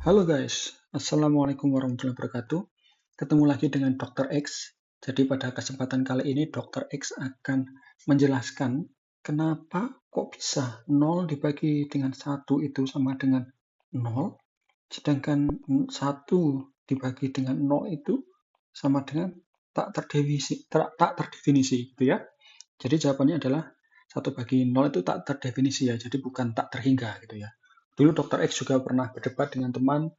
Halo guys, Assalamualaikum warahmatullahi wabarakatuh. Ketemu lagi dengan Dr. X. Jadi pada kesempatan kali ini Dr. X akan menjelaskan kenapa kok bisa 0 dibagi dengan 1 itu sama dengan 0, sedangkan 1 dibagi dengan 0 itu sama dengan tak terdefinisi gitu ya. Jadi jawabannya adalah 1 bagi 0 itu tak terdefinisi ya, jadi bukan tak terhingga gitu ya. Dulu Dr. X juga pernah berdebat dengan teman,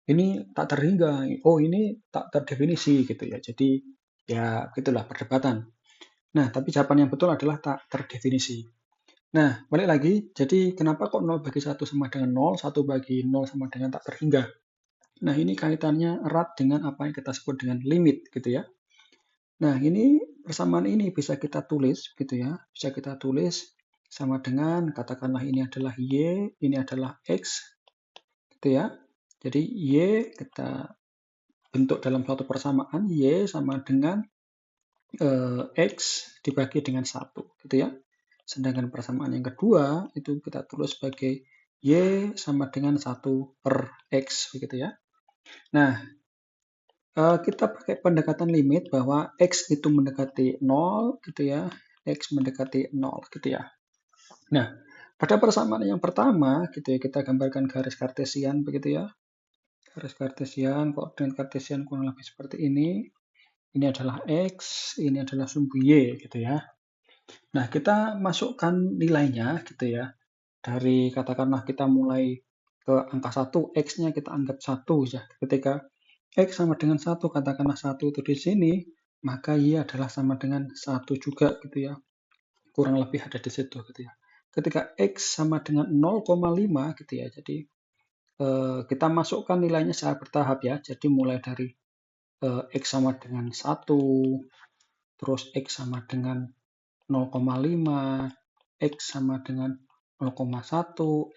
ini tak terhingga, oh ini tak terdefinisi gitu ya. Jadi ya gitulah perdebatan. Nah, tapi jawaban yang betul adalah tak terdefinisi. Nah, balik lagi, jadi kenapa kok 0 bagi 1 sama dengan 0, 1 bagi 0 sama dengan tak terhingga? Nah, ini kaitannya erat dengan apa yang kita sebut dengan limit gitu ya. Nah, ini persamaan ini bisa kita tulis gitu ya. Bisa kita tulis sama dengan katakanlah ini adalah Y, ini adalah X gitu ya. Jadi Y kita bentuk dalam suatu persamaan Y sama dengan X dibagi dengan 1 gitu ya. Sedangkan persamaan yang kedua itu kita tulis sebagai Y sama dengan 1 per X begitu ya. Nah, kita pakai pendekatan limit bahwa X itu mendekati 0 gitu ya. X mendekati 0 gitu ya. Nah, pada persamaan yang pertama gitu ya, kita gambarkan garis kartesian begitu ya. Garis kartesian, koordinat kartesian kurang lebih seperti ini. Ini adalah X, ini adalah sumbu Y gitu ya. Nah, kita masukkan nilainya gitu ya. Dari katakanlah kita mulai ke angka 1, X-nya kita anggap 1 ya. Ketika X sama dengan 1, katakanlah 1 itu di sini, maka Y adalah sama dengan 1 juga gitu ya. Kurang lebih ada di situ gitu ya. Ketika X sama dengan 0,5 gitu ya. Jadi kita masukkan nilainya secara bertahap ya. Jadi mulai dari X sama dengan 1, terus X sama dengan 0,5, X sama dengan 0,1,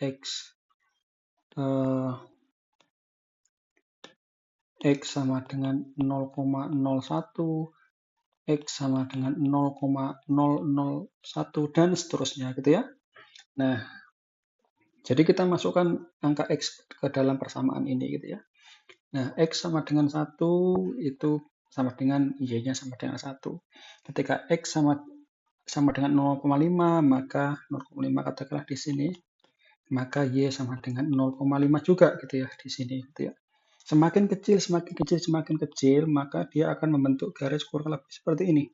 X sama dengan 0,01, X sama dengan 0,001, dan seterusnya gitu ya. Nah, jadi kita masukkan angka X ke dalam persamaan ini gitu ya. Nah, X sama dengan 1 itu sama dengan Y-nya sama dengan 1. Ketika X sama dengan 0,5, maka 0,5 katakanlah di sini, maka Y sama dengan 0,5 juga gitu ya di sini gitu ya. Semakin kecil, semakin kecil, semakin kecil, maka dia akan membentuk garis kurang lebih seperti ini.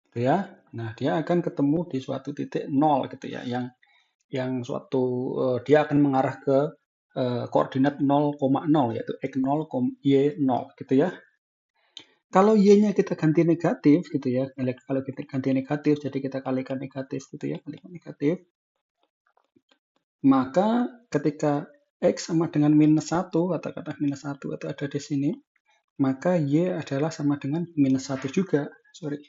Gitu ya. Nah, dia akan ketemu di suatu titik 0 gitu ya, yang suatu dia akan mengarah ke koordinat 0,0 yaitu X0, Y0 gitu ya. Kalau Y-nya kita ganti negatif gitu ya, kalau kita ganti negatif, jadi kita kalikan negatif gitu ya, kalikan negatif, maka ketika X sama dengan minus 1, katakanlah minus 1 itu ada di sini, maka Y adalah sama dengan minus 1 juga. Sorry.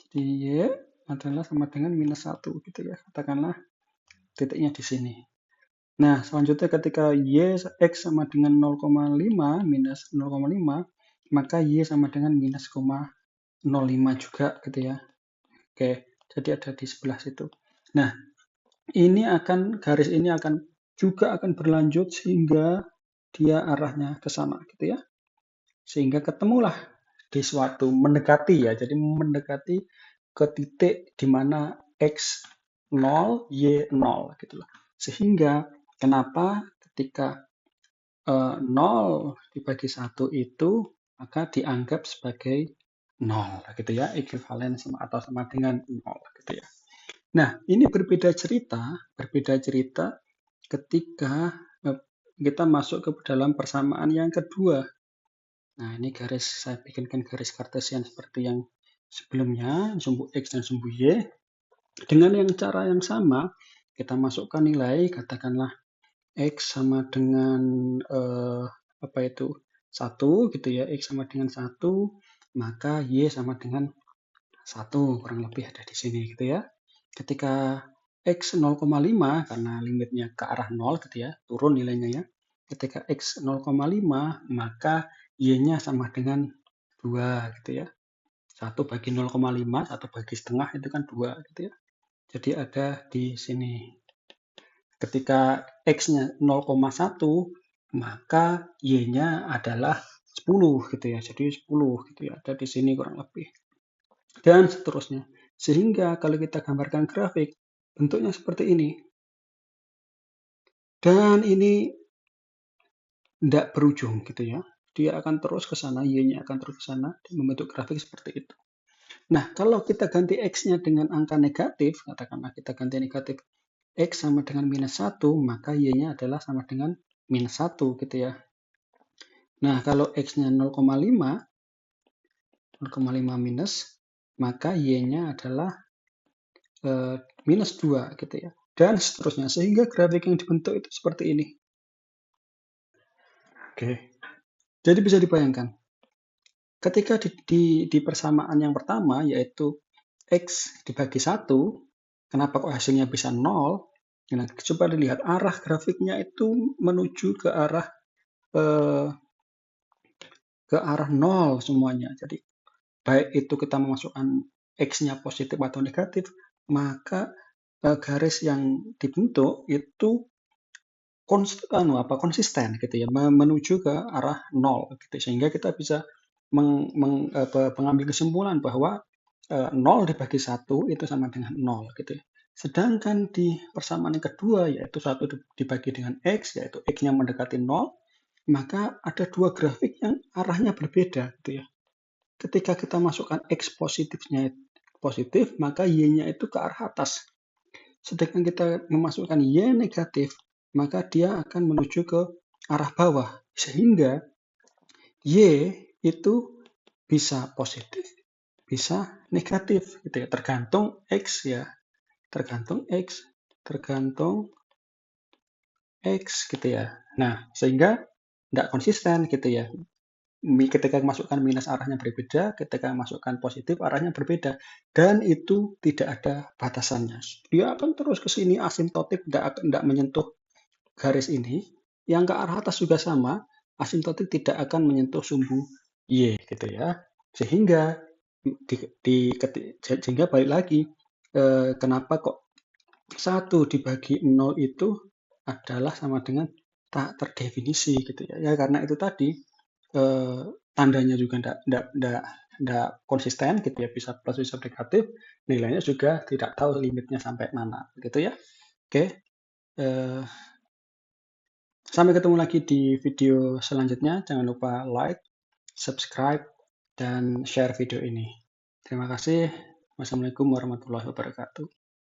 Jadi Y adalah sama dengan minus 1 gitu ya, katakanlah titiknya di sini. Nah, selanjutnya ketika X sama dengan 0,5 minus 0,5, maka Y sama dengan minus 0,05 juga gitu ya. Oke, jadi ada di sebelah situ. Nah, garis ini akan berlanjut sehingga dia arahnya ke sana gitu ya. Sehingga ketemulah di suatu mendekati ya. Jadi mendekati ke titik di mana X 0, Y 0 gitu loh. Sehingga kenapa ketika 0 dibagi 1 itu maka dianggap sebagai 0 gitu ya, ekuivalen atau sama dengan 0 gitu ya. Nah, ini berbeda cerita ketika kita masuk ke dalam persamaan yang kedua. Nah, ini saya bikinkan garis kartesian seperti yang sebelumnya, sumbu X dan sumbu Y. Dengan cara yang sama, kita masukkan nilai, katakanlah X sama dengan apa itu 1 gitu ya, X sama dengan 1, maka Y sama dengan 1, kurang lebih ada di sini gitu ya. Ketika X 0,5 karena limitnya ke arah 0 gitu ya, turun nilainya ya. Ketika X 0,5 maka Y-nya sama dengan 2 gitu ya. 1 bagi 0,5, 1 bagi setengah itu kan 2 gitu ya. Jadi ada di sini. Ketika X-nya 0,1, maka Y-nya adalah 10 gitu ya. Jadi 10 gitu ya. Ada di sini kurang lebih. Dan seterusnya. Sehingga kalau kita gambarkan grafik, bentuknya seperti ini. Dan ini tidak berujung gitu ya. Dia akan terus ke sana, Y-nya akan terus ke sana, dan membentuk grafik seperti itu. Nah, kalau kita ganti X-nya dengan angka negatif, katakanlah kita ganti negatif X sama dengan minus 1, maka Y-nya adalah sama dengan minus 1 gitu ya. Nah, kalau X-nya 0,5 minus, maka Y-nya adalah minus 2 gitu ya. Dan seterusnya, sehingga grafik yang dibentuk itu seperti ini. Oke. Jadi bisa dibayangkan, ketika di persamaan yang pertama, yaitu X dibagi 1, kenapa kok hasilnya bisa 0? Nah, coba dilihat arah grafiknya itu menuju eh, ke arah 0 semuanya. Jadi, baik itu kita memasukkan X-nya positif atau negatif, maka garis yang dibentuk itu konsisten gitu ya, menuju ke arah 0 gitu. Sehingga kita bisa mengambil kesimpulan bahwa 0 dibagi 1 itu sama dengan 0 gitu ya. Sedangkan di persamaan yang kedua, yaitu 1 dibagi dengan X, yaitu X-nya mendekati 0, maka ada dua grafik yang arahnya berbeda gitu ya. Ketika kita masukkan X positifnya positif, maka Y-nya itu ke arah atas. Sedangkan kita memasukkan Y negatif, maka dia akan menuju ke arah bawah. Sehingga Y itu bisa positif, bisa negatif gitu ya, tergantung X ya. Tergantung X, tergantung X gitu ya. Nah, sehingga tidak konsisten gitu ya. Ketika masukkan minus arahnya berbeda, ketika masukkan positif arahnya berbeda. Dan itu tidak ada batasannya. Dia akan terus ke sini asimptotik, tidak menyentuh garis ini. Yang ke arah atas juga sama, asimptotik tidak akan menyentuh sumbu Y gitu ya. Sehingga sehingga balik lagi, kenapa kok 1 dibagi 0 itu adalah sama dengan tak terdefinisi gitu ya. Ya karena itu tadi, tandanya juga tidak konsisten gitu ya, bisa plus bisa negatif, nilainya juga tidak tahu limitnya sampai mana gitu ya. Oke, sampai ketemu lagi di video selanjutnya. Jangan lupa like, subscribe, dan share video ini. Terima kasih. Wassalamualaikum warahmatullahi wabarakatuh.